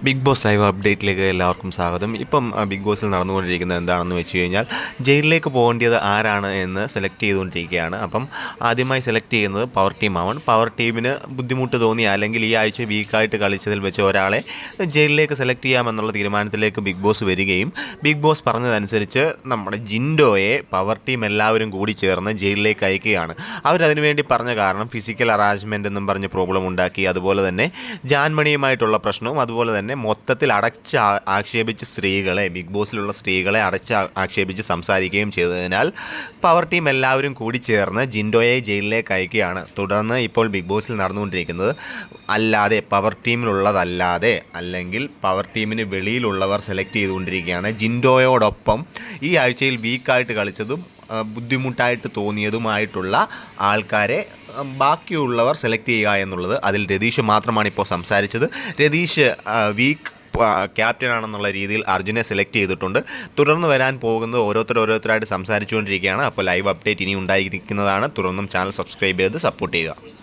Big boss live അപ്ഡേറ്റിലേക്ക് എല്ലാവർക്കും സ്വാഗതം. ഇപ്പം ബിഗ് ബോസിൽ നടന്നുകൊണ്ടിരിക്കുന്നത് എന്താണെന്ന് വെച്ച് കഴിഞ്ഞാൽ ജയിലിലേക്ക് പോകേണ്ടത് ആരാണ് എന്ന് സെലക്ട് ചെയ്തുകൊണ്ടിരിക്കുകയാണ്. അപ്പം ആദ്യമായി സെലക്ട് ചെയ്യുന്നത് പവർ ടീമാണ്. പവർ ടീമിന് ബുദ്ധിമുട്ട് തോന്നി അല്ലെങ്കിൽ ഈ ആഴ്ച വീക്കായിട്ട് കളിച്ചതിൽ വെച്ച് ഒരാളെ ജയിലിലേക്ക് സെലക്ട് ചെയ്യാമെന്നുള്ള തീരുമാനത്തിലേക്ക് ബിഗ് ബോസ് വരികയും ബിഗ് ബോസ് പറഞ്ഞതനുസരിച്ച് നമ്മുടെ ജിൻഡോയെ പവർ ടീം എല്ലാവരും കൂടി ചേർന്ന് ജയിലിലേക്ക് അയക്കുകയാണ്. അവരതിനുവേണ്ടി പറഞ്ഞ കാരണം ഫിസിക്കൽ ഹറാസ്മെൻ്റ് എന്നും പറഞ്ഞ് പ്രോബ്ലം ഉണ്ടാക്കി, അതുപോലെ തന്നെ ജാൻമണിയുമായിട്ടുള്ള പ്രശ്നവും, അതുപോലെ തന്നെ മൊത്തത്തിൽ ആക്ഷേപിച്ച് സ്ത്രീകളെ, ബിഗ് ബോസിലുള്ള സ്ത്രീകളെ ആക്ഷേപിച്ച് സംസാരിക്കുകയും ചെയ്തതിനാൽ പവർ ടീം എല്ലാവരും കൂടി ചേർന്ന് ജിൻഡോയെ ജയിലിലേക്ക് അയക്കുകയാണ്. തുടർന്ന് ഇപ്പോൾ ബിഗ് ബോസിൽ നടന്നുകൊണ്ടിരിക്കുന്നത് അല്ലാതെ പവർ ടീമിലുള്ളതല്ലാതെ അല്ലെങ്കിൽ പവർ ടീമിന് വെളിയിലുള്ളവർ സെലക്ട് ചെയ്തുകൊണ്ടിരിക്കുകയാണ്. ജിൻഡോയോടൊപ്പം ഈ ആഴ്ചയിൽ വീക്കായിട്ട് കളിച്ചതും ബുദ്ധിമുട്ടായിട്ട് തോന്നിയതുമായിട്ടുള്ള ആൾക്കാരെ ബാക്കിയുള്ളവർ സെലക്ട് ചെയ്യുക എന്നുള്ളത്. അതിൽ രതീഷ് മാത്രമാണ് ഇപ്പോൾ സംസാരിച്ചത്. രതീഷ് വീക്ക് ക്യാപ്റ്റനാണെന്നുള്ള രീതിയിൽ അർജുനെ സെലക്ട് ചെയ്തിട്ടുണ്ട്. തുടർന്ന് വരാൻ പോകുന്നത് ഓരോരുത്തരായിട്ട് സംസാരിച്ചുകൊണ്ടിരിക്കുകയാണ്. അപ്പോൾ ലൈവ് അപ്ഡേറ്റ് ഇനി ഉണ്ടായിരിക്കുന്നതാണ്. തുടർന്നും ചാനൽ സബ്സ്ക്രൈബ് ചെയ്ത് സപ്പോർട്ട് ചെയ്യുക.